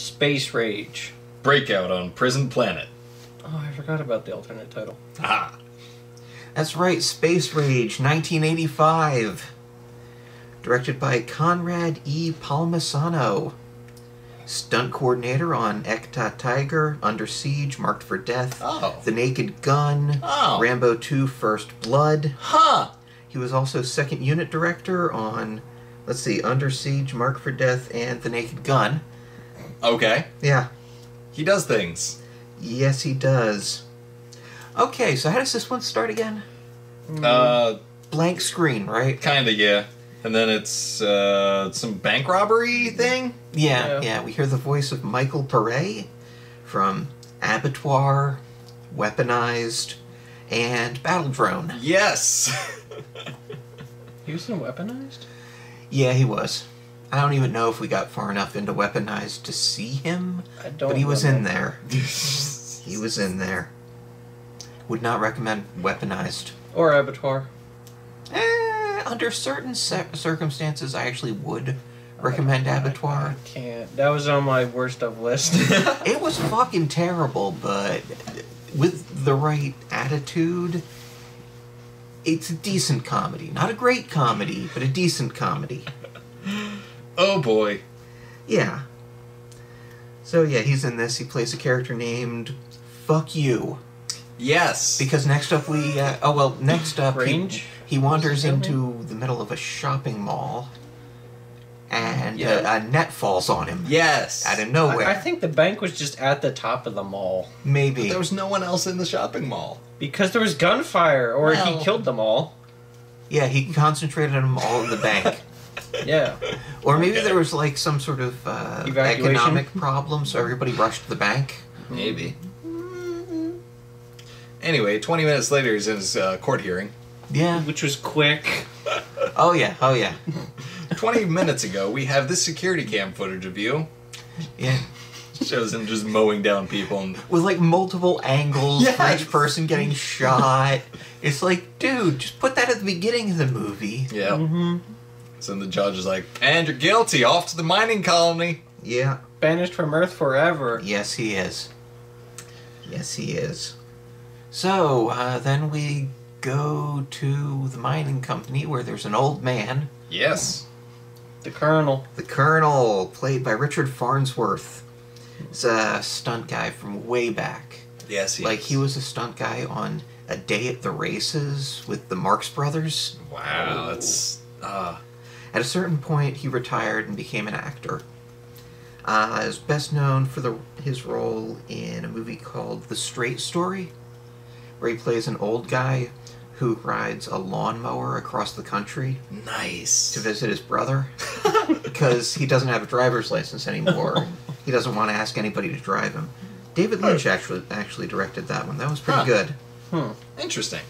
Space Rage. Breakout on Prison Planet. Oh, I forgot about the alternate title. Ah. That's right, Space Rage, 1985. Directed by Conrad E. Palmisano. Stunt coordinator on Ekta Tiger, Under Siege, Marked for Death, Oh. The Naked Gun, Oh. Rambo 2, First Blood. Huh. He was also second unit director on, let's see, Under Siege, Marked for Death, and The Naked Gun. Okay. Yeah. He does things. Yes, he does. Okay, so how does this one start again? Blank screen, right? Kinda, yeah. And then it's some bank robbery thing? Yeah. We hear the voice of Michael Pare from Abattoir, Weaponized, and Battle Drone. Yes! He was in Weaponized? Yeah, he was. I don't even know if we got far enough into Weaponized to see him, I don't but he was in remember. there. He was in there. Would not recommend Weaponized. Or Abattoir. Under certain circumstances, I actually would recommend Abattoir. I can't. That was on my worst of list. It was fucking terrible, but with the right attitude, it's a decent comedy. Not a great comedy, but a decent comedy. Oh boy. Yeah. So yeah, he's in this. He plays a character named Fuck You. Yes. Because next up next up Range? he wanders into the middle of a shopping mall, and a net falls on him. Yes. Out of nowhere. I think the bank was just at the top of the mall. Maybe. There was no one else in the shopping mall. Because there was gunfire, or Well. he killed them all. Yeah, he concentrated on them all in the bank. Yeah. Or maybe there was like some sort of Evacuation? economic problem, so everybody rushed to the bank. Maybe. Anyway, 20 minutes later, he's in his court hearing. Yeah. Which was quick. Oh yeah. 20 minutes ago, we have this security cam footage of you. Yeah. Shows him just mowing down people. And With like multiple angles for Yes. each person getting shot. It's like, dude, just put that at the beginning of the movie. yeah. Mm-hmm. So then the judge is like, and you're guilty, off to the mining colony. Yeah. Banished from Earth forever. Yes, he is. Yes, he is. So, then we go to the mining company where there's an old man. Yes. The Colonel. The Colonel, played by Richard Farnsworth. He's a stunt guy from way back. Yes, he Like, is. he was a stunt guy on A Day at the Races with the Marx Brothers. Wow, that's... At a certain point, he retired and became an actor. Is best known for his role in a movie called The Straight Story, where he plays an old guy who rides a lawnmower across the country nice. to visit his brother because he doesn't have a driver's license anymore. He doesn't want to ask anybody to drive him. David Lynch actually directed that one. That was pretty good. Interesting.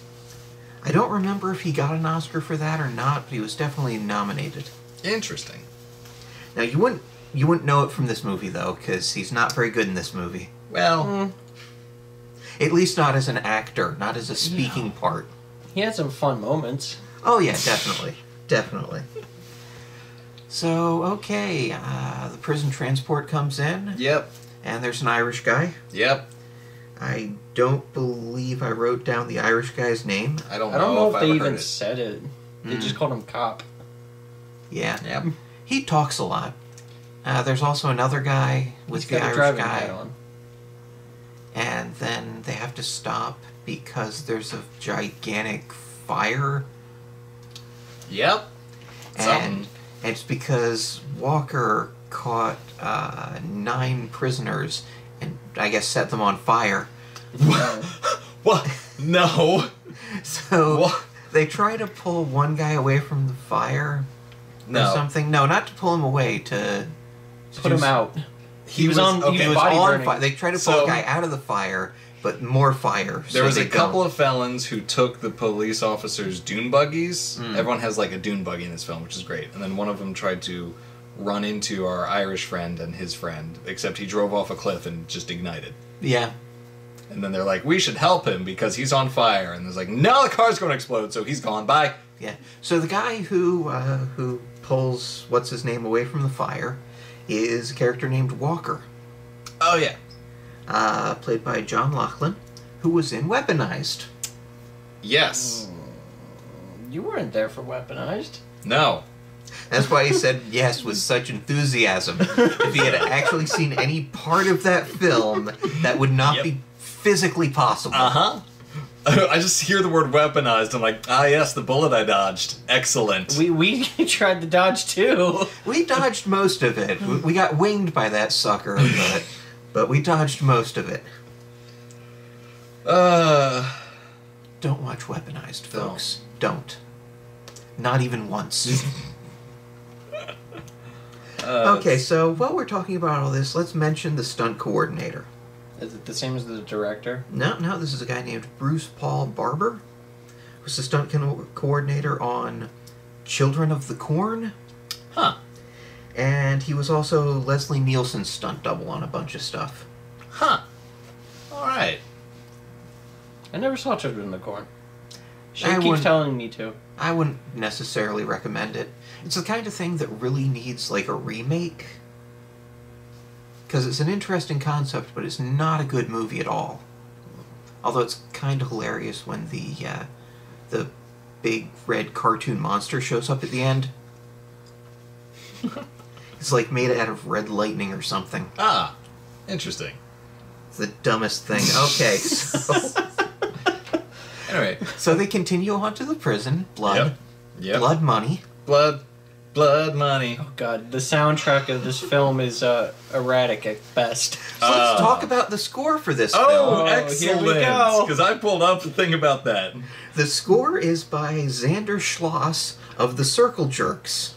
I don't remember if he got an Oscar for that or not, but he was definitely nominated. Interesting. Now you wouldn't know it from this movie though, because he's not very good in this movie. Well, At least not as an actor, not as a speaking part. He had some fun moments. Oh yeah, definitely. So okay, the prison transport comes in, yep. and there's an Irish guy. Yep. I don't believe I wrote down the Irish guy's name. I don't I don't know if they I've even heard it. said it. They just called him Cop. Yeah, Yep. he talks a lot. There's also another guy with He's the got a Irish driving guy. hat on. And then they have to stop because there's a gigantic fire. Yep. And it's because Walker caught 9 prisoners and I guess set them on fire. What? No. So What? they try to pull one guy away from the fire or No. something. No, not to pull him away, to Put him out. He was on- he Okay. He was body on burning. fire. They tried to pull So- a guy out of the fire, but more fire. There was a couple of felons who took the police officers' dune buggies. Everyone has like a dune buggy in this film, which is great. And then one of them tried to run into our Irish friend and his friend, except he drove off a cliff and just ignited. Yeah. And then they're like, we should help him because he's on fire. And there's like, no, the car's going to explode, so he's gone. Bye. Yeah. So the guy who pulls what's his name away from the fire is a character named Walker. Oh, yeah. Played by John Laughlin, who was in Weaponized. Yes. You weren't there for Weaponized. No. That's why he said yes with such enthusiasm. If he had actually seen any part of that film, that would not be physically possible. Uh-huh. I just hear the word weaponized. I'm like, ah, yes, the bullet I dodged. Excellent. We tried to dodge too. We dodged most of it. We got winged by that sucker, but we dodged most of it. Don't watch Weaponized, folks. Don't. Not even once. Okay, so while we're talking about all this, let's mention the stunt coordinator. Is it the same as the director? No, this is a guy named Bruce Paul Barber, who's the stunt coordinator on Children of the Corn. Huh. And he was also Leslie Nielsen's stunt double on a bunch of stuff. Huh. Alright. I never saw Children of the Corn. She I keeps wouldn't- telling me to. I wouldn't necessarily recommend it. It's the kind of thing that really needs, like, a remake. Because it's an interesting concept, but it's not a good movie at all. Although it's kind of hilarious when the big red cartoon monster shows up at the end. It's like made out of red lightning or something. Ah. Interesting. It's the dumbest thing. Okay, so... Anyway. So they continue on to the prison. Blood. Yep. Blood money. Blood money. Oh god, the soundtrack of this film is erratic at best. So let's talk about the score for this film. Oh, here excellent! we go. Because I pulled up the thing about that. The score is by Xander Schloss of the Circle Jerks.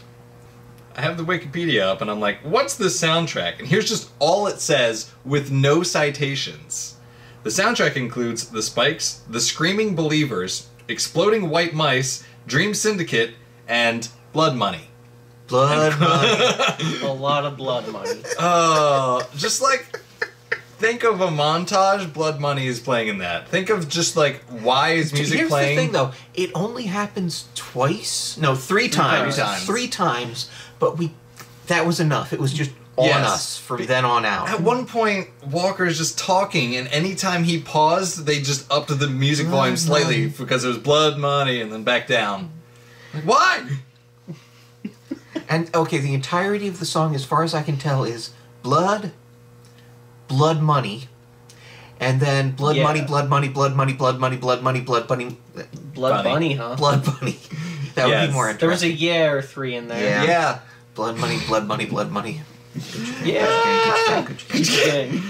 I have the Wikipedia up, and I'm like, what's the soundtrack? And here's just all it says with no citations. The soundtrack includes The Spikes, The Screaming Believers, Exploding White Mice, Dream Syndicate, and Blood Money. Blood money. A lot of blood money. Just like, think of a montage, Blood Money is playing in that. Think of just like, why is music Here's playing? the thing, though. It only happens twice. No, three times. times. 3 times. But that was enough. It was just on Yes. us from then on out. At one point, Walker's just talking, and anytime he paused, they just upped the music volume Blood slightly money. because it was Blood Money, and then back down. Like, why? And, okay, the entirety of the song, as far as I can tell, is blood money, and then blood money, blood money, blood money, blood money, blood money, blood money, Blood Bunny. bunny, huh? blood money. That would Yes. be more There was interesting. a yeah or 3 in there. Yeah. Blood money, blood money, blood money. Yeah. Good job. Again.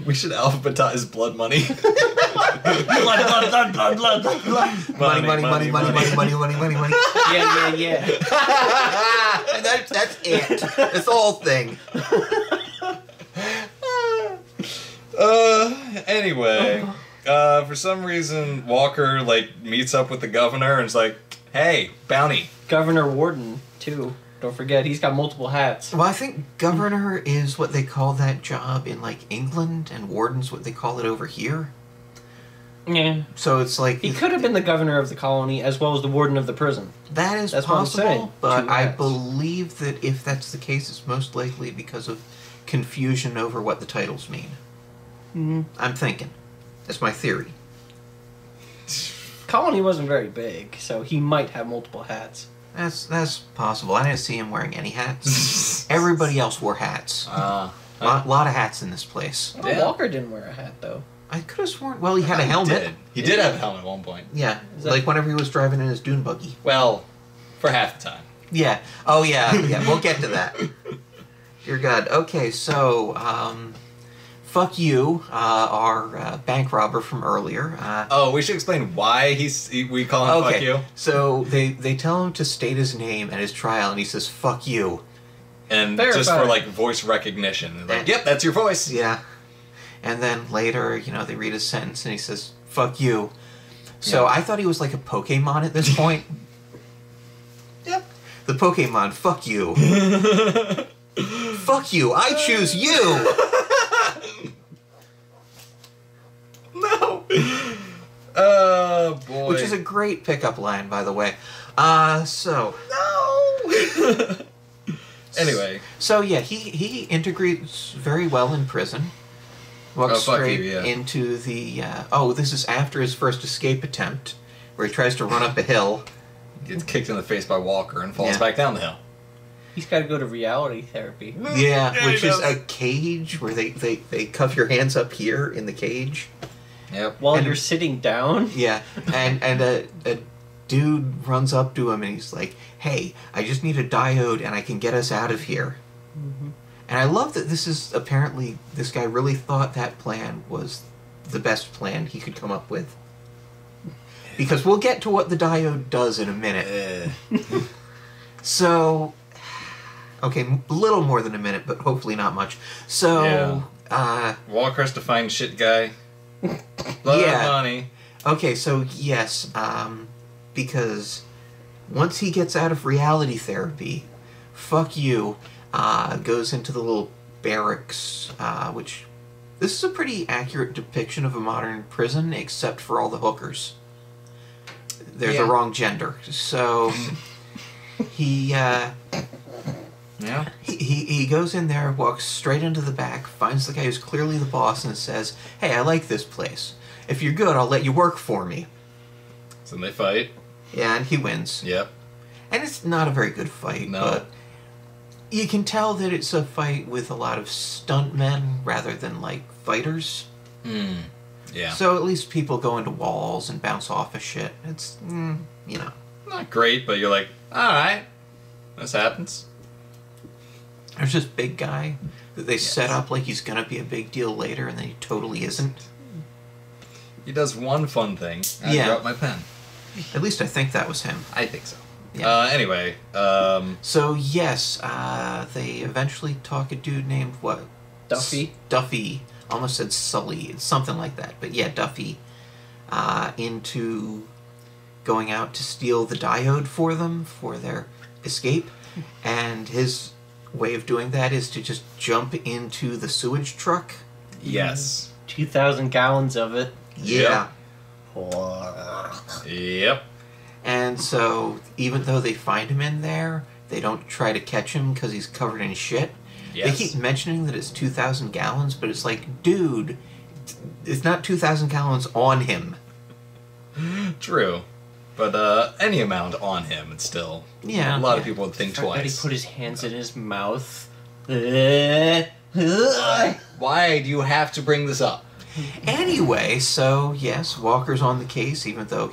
We should alphabetize Blood Money. blood. Money, money, money, money, money, money, money, money, money. Yeah. And that's it. That's the whole thing. Anyway, for some reason, Walker, like, meets up with the governor and is like, hey, bounty. Governor Warden, too. Don't forget, he's got multiple hats. Well, I think governor is what they call that job in, like, England, and warden's what they call it over here. Yeah. So it's like... He could have been the governor of the colony as well as the warden of the prison. That is That's what I'm possible, saying. but 2 I hats. believe that if that's the case, it's most likely because of confusion over what the titles mean. Mm-hmm. I'm thinking. That's my theory. Colony wasn't very big, so he might have multiple hats. That's possible. I didn't see him wearing any hats. Everybody else wore hats. Lot of hats in this place. Oh, Yeah. Walker didn't wear a hat, though. I could have sworn... Well, he had a helmet. He did have a helmet at one point. Yeah, Is that- like whenever he was driving in his dune buggy. Well, for half the time. Yeah. Oh, yeah. We'll get to that. Dear God. Okay, so, fuck you, our bank robber from earlier. Oh, we should explain why we call him Okay, Fuck You. so they tell him to state his name at his trial, and he says, fuck you. And Verified. just for, like, voice recognition. Like, yep, that's your voice. Yeah. And then later, they read his sentence, and he says, fuck you. So Yeah. I thought he was like a Pokemon at this point. Yep. The Pokemon, fuck you. Fuck you, I choose you! No. Oh, boy. Which is a great pickup line, by the way. So... No! Anyway. So yeah, he integrates very well in prison. Walks straight into the... this is after his first escape attempt, where he tries to run up a hill. Gets kicked in the face by Walker and falls back down the hill. He's got to go to reality therapy. Yeah, which is a cage where they cuff your hands up here in the cage. Yep. While you're sitting down? Yeah, and a dude runs up to him and he's like, "Hey, I just need a diode and I can get us out of here." Mm-hmm. And I love that this is apparently, this guy really thought that plan was the best plan he could come up with. Because we'll get to what the diode does in a minute. So, okay, a little more than a minute, but hopefully not much. So, Walker has to find shit guy. Lot of money. Okay, so yes, because once he gets out of reality therapy, fuck you, goes into the little barracks, which this is a pretty accurate depiction of a modern prison, except for all the hookers. There's a wrong gender. So he goes in there, walks straight into the back, finds the guy who's clearly the boss, and says, "Hey, I like this place. If you're good, I'll let you work for me." So they fight. Yeah, and he wins. Yep. And it's not a very good fight, but you can tell that it's a fight with a lot of stuntmen rather than, like, fighters. Yeah. So at least people go into walls and bounce off of shit. It's, not great, but you're like, alright, this happens. There's this big guy that they set up like he's going to be a big deal later, and then he totally isn't. He does one fun thing. I dropped my pen. At least I think that was him. I think so. Yeah. Anyway. So, yes, they eventually talk a dude named, what? Duffy? Duffy. Almost said Sully. It's something like that. But yeah, Duffy. Into going out to steal the diode for them for their escape. And his way of doing that is to just jump into the sewage truck. Yes. 2,000 gallons of it. Yeah. Yep. And so, even though they find him in there, they don't try to catch him because he's covered in shit. Yes. They keep mentioning that it's 2,000 gallons, but it's like, dude, it's not 2,000 gallons on him. True. But any amount on him, it's still... Yeah. A lot of people would think twice. That he put his hands in his mouth. Why do you have to bring this up? Anyway, so, yes, Walker's on the case, even though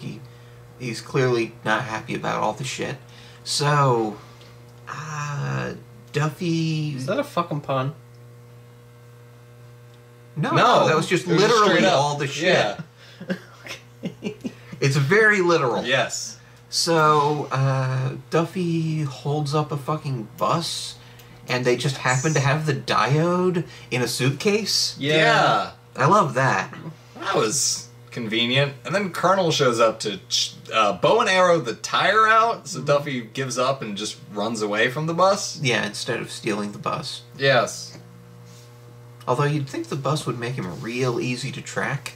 he's clearly not happy about all the shit. So, Duffy... Is that a fucking pun? No, that was just literally all the shit. Yeah. Okay. It's very literal. Yes. So, Duffy holds up a fucking bus, and they just happen to have the diode in a suitcase? Yeah. I love that. That was convenient. And then Colonel shows up to bow and arrow the tire out, so Duffy gives up and just runs away from the bus. Yeah, instead of stealing the bus. Yes. Although you'd think the bus would make him real easy to track.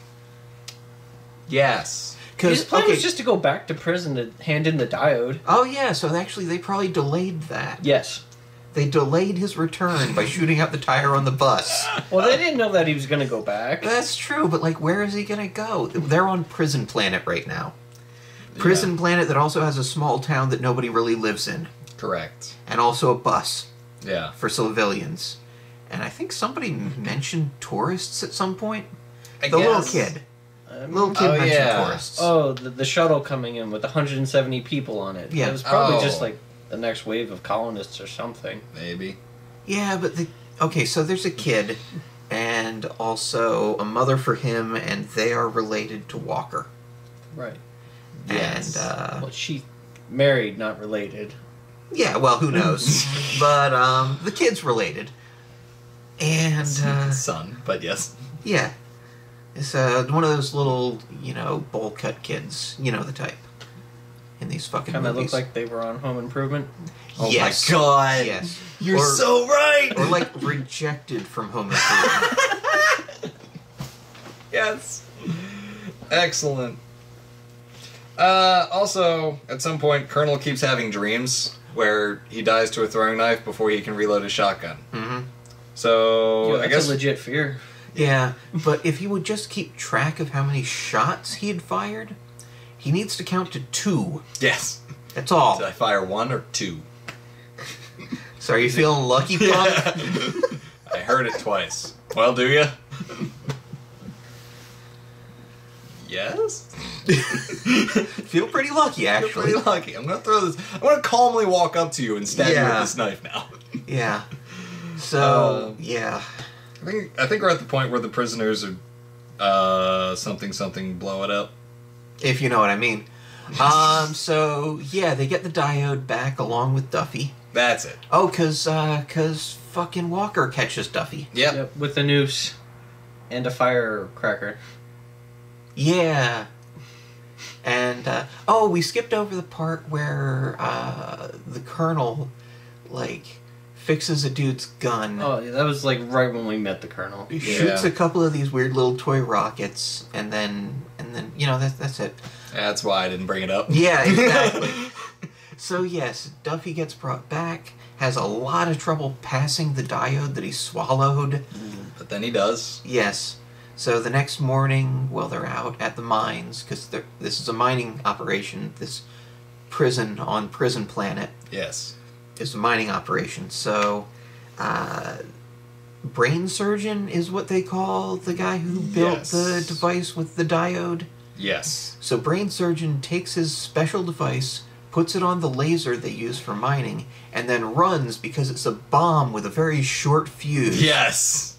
Yes. His plan was just to go back to prison to hand in the diode. Oh yeah, so actually they probably delayed that. Yes. They delayed his return by shooting out the tire on the bus. Well, they didn't know that he was going to go back. That's true, but like, where is he going to go? They're on Prison Planet right now. Prison Planet that also has a small town that nobody really lives in. Correct. And also a bus. Yeah. For civilians. And I think somebody mentioned tourists at some point. I guess. Little kid. Little kid mentioned tourists. Oh, the shuttle coming in with 170 people on it. Yeah. It was probably just like the next wave of colonists or something. Maybe. Yeah, but okay, so there's a kid and also a mother for him, and they are related to Walker. Right. Yes. And well, she married, not related. Yeah, well, who knows? But the kid's related. And son, but yes. Yeah. It's one of those little, bowl cut kids. You know the type. In these fucking movies. Kind of look like they were on Home Improvement. Oh yes. my god. Yes. You're so right. Or like rejected from Home Improvement. Yes. Excellent. Also, at some point, Colonel keeps having dreams where he dies to a throwing knife before he can reload his shotgun. Mm-hmm. So, That's I guess... a legit fear. Yeah, but if he would just keep track of how many shots he had fired, he needs to count to 2. Yes. That's all. Did I fire 1 or 2? So are you feeling lucky, Punk? I heard it twice. Well, do you? Yes? Feel pretty lucky, You're actually. pretty lucky. I'm gonna throw this... I'm gonna calmly walk up to you and stab you with this knife now. Yeah. So, yeah. I think we're at the point where the prisoners are... something blow it up. If you know what I mean. So, yeah, they get the diode back along with Duffy. That's it. Oh, cause fucking Walker catches Duffy. Yep. With a noose and a firecracker. Yeah. And, we skipped over the part where, the Colonel, fixes a dude's gun. Oh, yeah, that was right when we met the Colonel. He shoots a couple of these weird little toy rockets, and then that's it. That's why I didn't bring it up. Yeah, exactly. So yes, Duffy gets brought back, has a lot of trouble passing the diode that he swallowed. But then he does. Yes. So the next morning, while they're out at the mines, because this is a mining operation, this prison on Prison Planet Yes. is a mining operation. So, Brain Surgeon is what they call the guy who built the device with the diode. Yes. So Brain Surgeon takes his special device, puts it on the laser they use for mining, and then runs because it's a bomb with a very short fuse. Yes.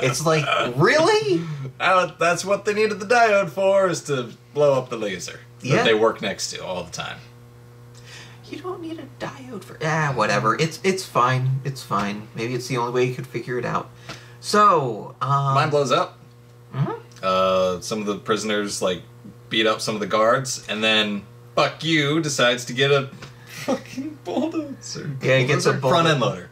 It's like, really? That's what they needed the diode for, is to blow up the laser that they work next to all the time. You don't need a diode for... whatever. It's fine. It's fine. Maybe it's the only way you could figure it out. So, Mine blows up. Mm-hmm. Some of the prisoners, beat up some of the guards, and then Fuck You decides to get a fucking bulldozer. Yeah, he gets a front-end loader.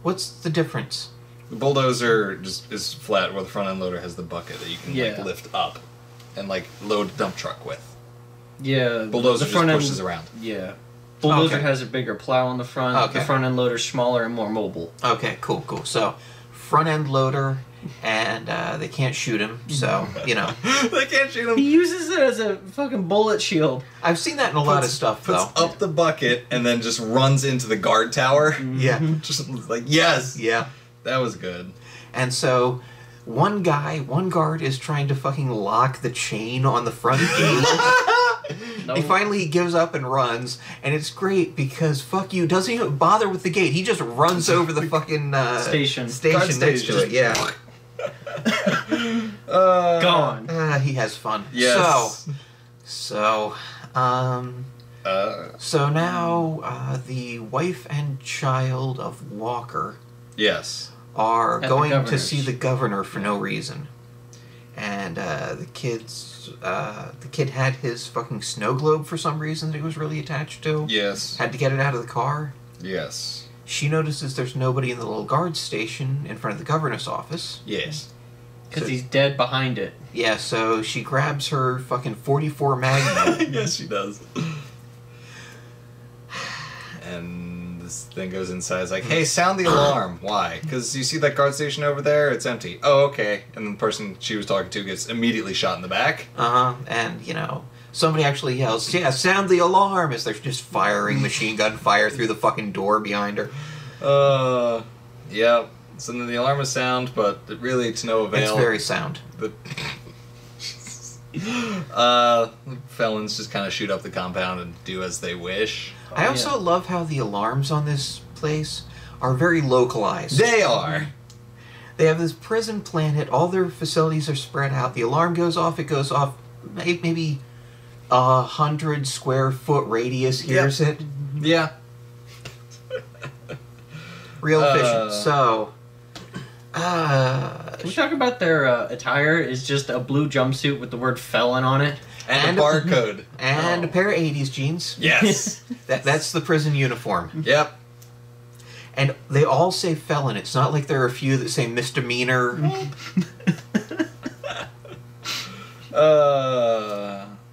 What's the difference? The bulldozer just is flat, where the front-end loader has the bucket that you can lift up and load a dump truck with. Yeah. Bulldozer just pushes around. Yeah. Bulldozer has a bigger plow on the front. Okay. The front-end loader's smaller and more mobile. Okay, cool. So, front-end loader, and they can't shoot him, so, They can't shoot him. He uses it as a fucking bullet shield. I've seen that in a lot of stuff, Puts though. up the bucket and then just runs into the guard tower. Yeah. Just yes! Yeah. That was good. And so, one guard is trying to fucking lock the chain on the front gate. No. He finally gives up and runs, and it's great because Fuck You doesn't even bother with the gate. He just runs over the fucking Station next to it. Yeah. Gone. He has fun. Yes. So now the wife and child of Walker Yes. are At the going to governor's. see the governor for no reason. And the kid had his fucking snow globe for some reason that he was really attached to. Yes. Had to get it out of the car. Yes. She notices there's nobody in the little guard station in front of the governor's office. Yes. Because he's dead behind it. Yeah, so she grabs her fucking 44 Magnum. Yes, she does. And this thing goes inside. It's like, hey, sound the alarm. Why? Because you see that guard station over there? It's empty. Oh, okay. And the person she was talking to gets immediately shot in the back. And, somebody actually yells, yeah, sound the alarm, as they're just firing machine gun fire through the fucking door behind her. Yeah. So then the alarm was sound, but really to no avail. It's very sound. The felons just kind of shoot up the compound and do as they wish. I also love how the alarms on this place are very localized. They are. They have this prison planet, all their facilities are spread out. The alarm goes off, it goes off maybe 100 square foot radius hears it. Yeah. Real efficient. So, Can we talk about their attire is just a blue jumpsuit with the word felon on it? And a barcode. and a pair of 80s jeans. Yes. That's the prison uniform. Yep. And they all say felon. It's not like there are a few that say misdemeanor.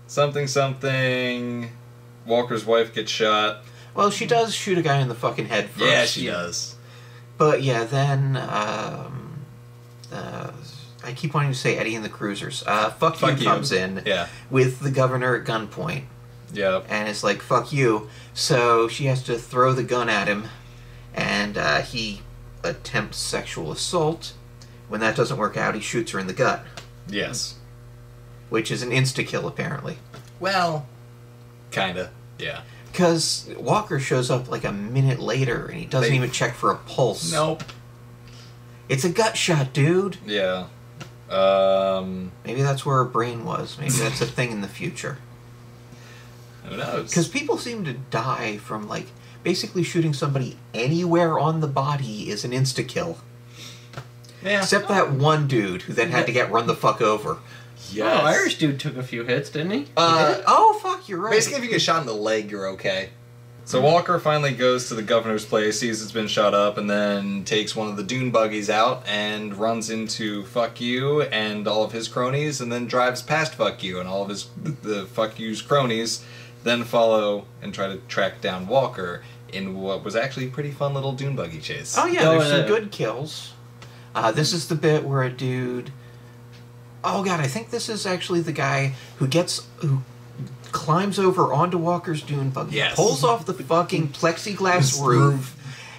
Something. Walker's wife gets shot. Well, she does shoot a guy in the fucking head first. Yeah, she does. But yeah, then I keep wanting to say Eddie and the Cruisers. Fuck you comes in with the governor at gunpoint. Yeah. And it's like, fuck you. So she has to throw the gun at him, and he attempts sexual assault. When that doesn't work out, he shoots her in the gut. Yes. Which is an insta-kill, apparently. Well, kinda. Yeah. Because Walker shows up like a minute later, and he doesn't even check for a pulse. Nope. It's a gut shot, dude. Yeah. Maybe that's where her brain was. Maybe that's a thing in the future. Who knows? Because people seem to die from, like, basically shooting somebody anywhere on the body is an insta-kill. Yeah. Except that one dude who then had to get run the fuck over. Yes. Oh, Irish dude took a few hits, didn't he? Oh, fuck, you're right. Basically, if you get shot in the leg, you're okay. So Walker finally goes to the governor's place, sees it's been shot up, and then takes one of the dune buggies out and runs into Fuck You and all of his cronies, and then drives past Fuck You, and all of the Fuck You's cronies then follow and try to track down Walker in what was actually a pretty fun little dune buggy chase. Oh yeah, there's some good kills. This is the bit where a dude... Oh god, I think this is actually the guy who climbs over onto Walker's dune buggy, pulls off the fucking plexiglass roof,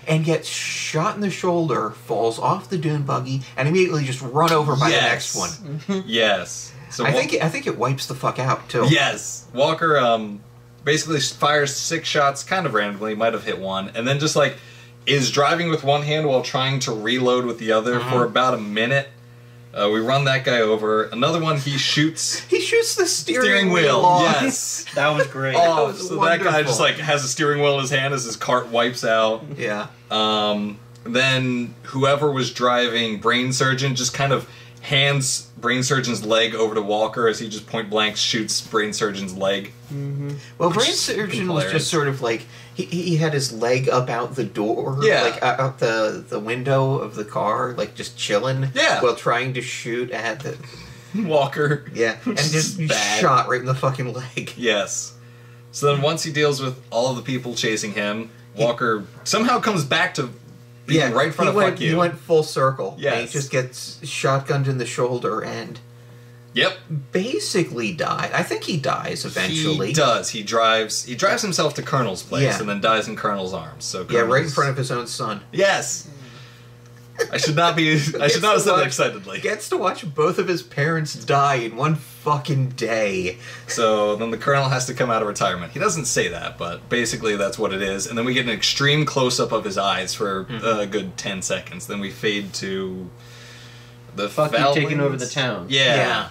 and gets shot in the shoulder, falls off the dune buggy, and immediately just run over by the next one. Yes. So I think it wipes the fuck out too. Yes. Walker basically fires 6 shots kind of randomly, might have hit one, and then just like is driving with one hand while trying to reload with the other for about a minute. We run that guy over. Another one, he shoots... He shoots the steering wheel off. Yes. That was great. Oh, that was so wonderful. that guy just like has a steering wheel in his hand as his cart wipes out. Yeah. Then whoever was driving Brain Surgeon just kind of hands Brain Surgeon's leg over to Walker as he just point blank shoots Brain Surgeon's leg. Mm-hmm. Well, Brain Surgeon was just sort of like he had his leg up out the door, like out the window of the car, like just chilling, while trying to shoot at the Walker. Yeah, and just shot right in the fucking leg. Yes. So then once he deals with all of the people chasing him, Walker somehow comes back to being right in front of Fuck You. He went full circle. Yes. And he just gets shotgunned in the shoulder and basically died. I think he dies eventually. He does. He drives himself to Colonel's place and then dies in Colonel's arms. So right in front of his own son. Yes. I should not have said that excitedly. Gets to watch both of his parents die in one fucking day. So then the Colonel has to come out of retirement. He doesn't say that, but basically that's what it is. And then we get an extreme close-up of his eyes for a good 10 seconds. Then we fade to the Fuck You taking over the town. Yeah.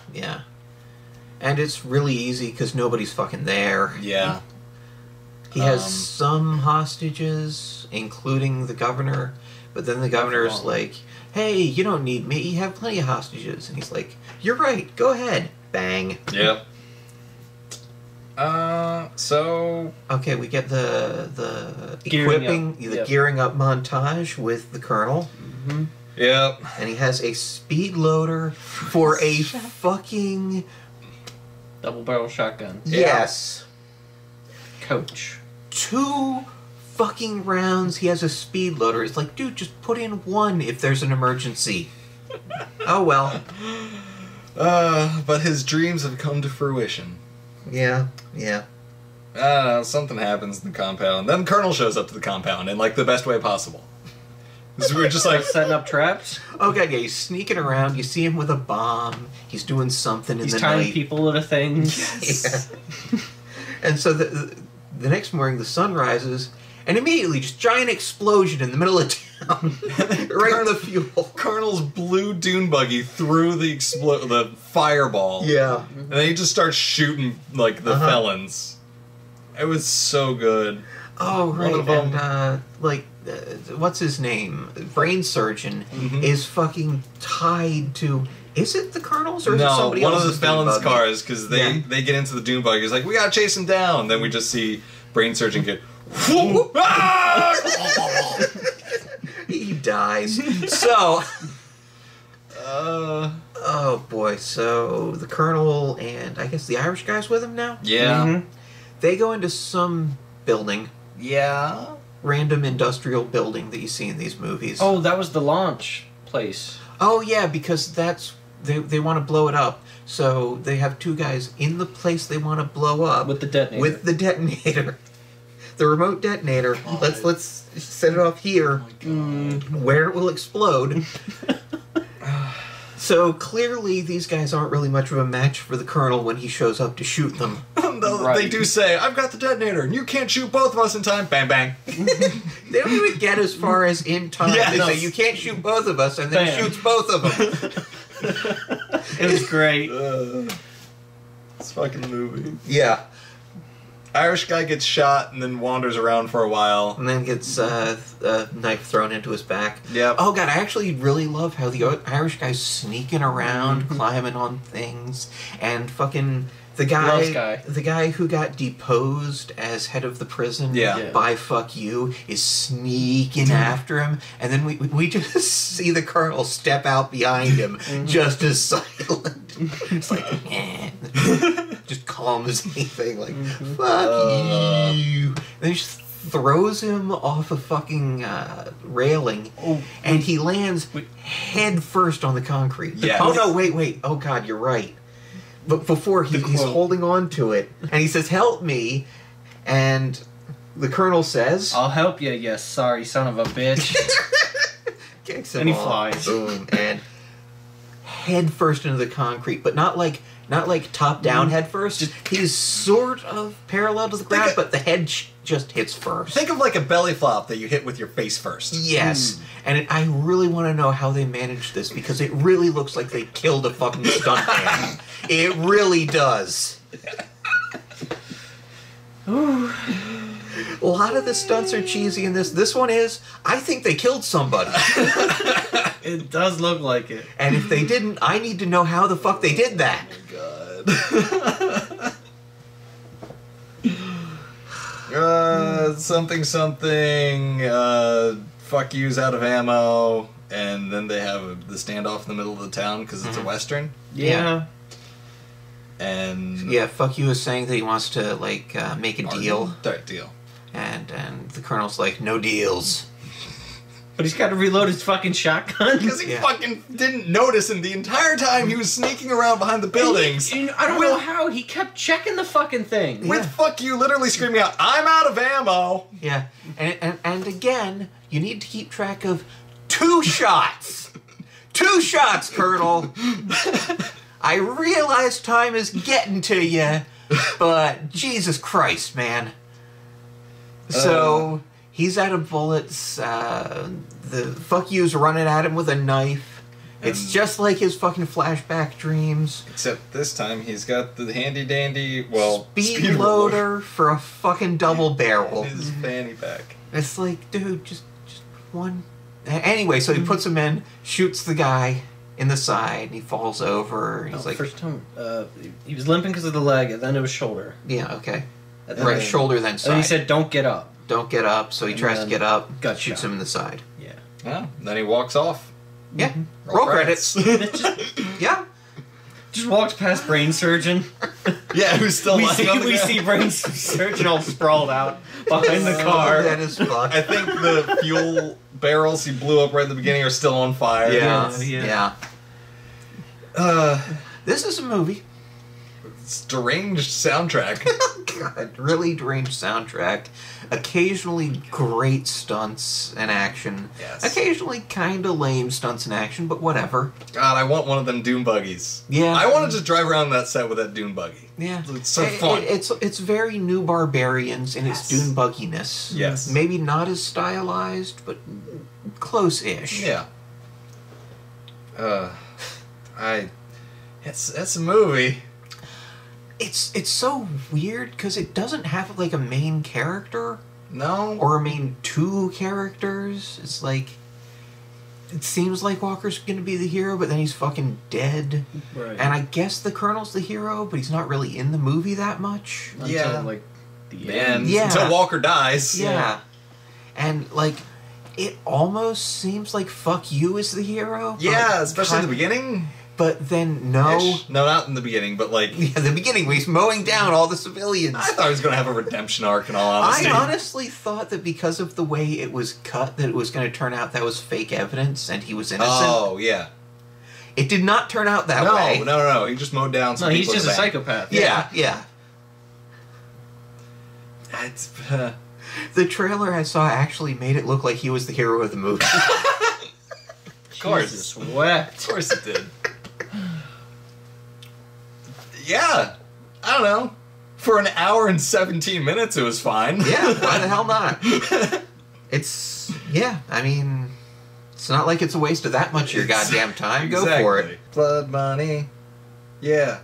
And it's really easy because nobody's fucking there. Yeah. He has some hostages, including the governor. But then the governor's like, hey, you don't need me. You have plenty of hostages. And he's like, you're right. Go ahead. Bang. Yep. So... Okay, we get the gearing up montage with the Colonel. Mm-hmm. Yep. And he has a speed loader for a fucking... double barrel shotgun. Yes. Coach. 2 fucking rounds. He has a speed loader. It's like, dude, just put in 1 if there's an emergency. Oh well. But his dreams have come to fruition. Yeah. Something happens in the compound. Then Colonel shows up to the compound in like the best way possible. So we're just like setting up traps. Okay, yeah, he's sneaking around. You see him with a bomb. He's doing something in the night. He's tying people into things. Yes. Yeah. And so the next morning, the sun rises. And immediately, just giant explosion in the middle of town. Right in the fuel. Colonel's blue dune buggy threw the fireball. Yeah. And then he just starts shooting, like, the felons. It was so good. Oh, right. And, what's his name? Brain Surgeon is fucking tied to... Is it the Colonel's or is it somebody else's? No, one of the felons' cars, because they get into the dune buggy. He's like, we gotta chase him down. Then we just see Brain Surgeon get... He dies. So... oh boy, so the Colonel and I guess the Irish guy's with him now? Yeah. They go into some building Yeah. random industrial building that you see in these movies. Oh, that was the launch place. Oh yeah, because they want to blow it up. So they have two guys in the place they want to blow up With the detonator. With the detonator, the remote detonator. Oh, Let's set it off here, where it will explode. So clearly, these guys aren't really much of a match for the Colonel when he shows up to shoot them. Though Right. they do say, "I've got the detonator, and you can't shoot both of us in time." Bang bang. They don't even get as far as in time. Yeah, They no. say you can't shoot both of us, and then Bam. shoots both of them. It was great. This fucking movie. Yeah. Irish guy gets shot and then wanders around for a while. And then gets a knife thrown into his back. Yep. Oh god, I actually really love how the Irish guy's sneaking around, climbing on things, and fucking the Loves guy, guy. the guy who got deposed as head of the prison Yeah. by Fuck You is sneaking after him, and then we just see the Colonel step out behind him, just as silent. It's like, eh. Just calm as anything, like, fuck you. Then he just throws him off a fucking railing, and he lands head first on the concrete. Yes. Oh no, wait. Oh god, you're right. But before he's quote. holding on to it, and he says, "Help me," and the Colonel says, I'll help you, you sorry son of a bitch. kicks him And he off. flies. Boom, and head first into the concrete, but not like top down head first. He's sort of parallel to the ground, but the head just hits first. Think of like a belly flop that you hit with your face first. Yes, and I really want to know how they managed this, because it really looks like they killed a fucking stuntman. It really does. A lot of the stunts are cheesy in this. This one is, I think they killed somebody. It does look like it. And if they didn't, I need to know how the fuck they did that. Something. Fuck you's out of ammo, and then they have the standoff in the middle of the town because it's a western. Yeah. And Yeah, Fuck You is saying that he wants to, like, make a deal. Right, deal. And the Colonel's like, no deals. But he's got to reload his fucking shotgun. Because he Yeah. fucking didn't notice him the entire time he was sneaking around behind the buildings. And I don't know how he kept checking the fucking thing. With fuck you literally screaming out, "I'm out of ammo!" Yeah, and again, you need to keep track of 2 shots. 2 shots, Colonel. I realize time is getting to you, but Jesus Christ, man. So he's out of bullets. The Fuck You's running at him with a knife. It's And- just like his fucking flashback dreams. Except this time he's got the handy dandy, well, Speed loader for a fucking double barrel. in his fanny pack. It's like, dude, just one. Anyway, so he puts him in, shoots the guy in the side, and he falls over. And he's like, first time, he was limping because of the leg, and then it was shoulder. yeah, okay. And then- Right, shoulder, then side. And he said, "Don't get up." don't get up, so he And tries to then get up, got shoots shot. him in the side. Yeah. Yeah, then he walks off. Yeah, roll credits. Yeah. Just walked past brain surgeon. Yeah, who's still we lying on the we ground. see brain surgeon all sprawled out behind the car. That is fucked. I think the fuel barrels he blew up right at the beginning are still on fire. Yeah, Yeah. yeah. This is a movie. It's deranged soundtrack. God, really deranged soundtrack. Occasionally great stunts and action. Yes. Occasionally kind of lame stunts and action, but whatever. God, I want one of them dune buggies. Yeah. I want to just drive around that set with that dune buggy. Yeah. It's so fun. It's very New Barbarians in its Yes. dune bugginess. Yes. Maybe not as stylized, but close-ish. Yeah. It's a movie. It's so weird because it doesn't have like a main character No. or a main 2 characters. It's like it seems like Walker's gonna be the hero, but then he's fucking dead. Right. And I guess the Colonel's the hero, but he's not really in the movie that much. Until, Yeah. like, the Man, end. Yeah. until Walker dies. Yeah. And like it almost seems like Fuck You is the hero. Yeah, but especially in the kind- beginning. But then, no. Ish. No, not in the beginning, but like... Yeah, the beginning where he's mowing down all the civilians. I thought he was going to have a redemption arc, in all honesty. I honestly thought that because of the way it was cut, that it was going to turn out that was fake evidence and he was innocent. Oh, yeah. It did not turn out that way. No. He just mowed down some No, people he's just in a the back. psychopath. Yeah. It's, The trailer I saw actually made it look like he was the hero of the movie. of course. Jesus wept. Of course it did. Yeah. I don't know. For an hour and 17 minutes, it was fine. Yeah, why the hell not? I mean, it's not like it's a waste of that much of your goddamn time. Go for it. Blood money. Yeah.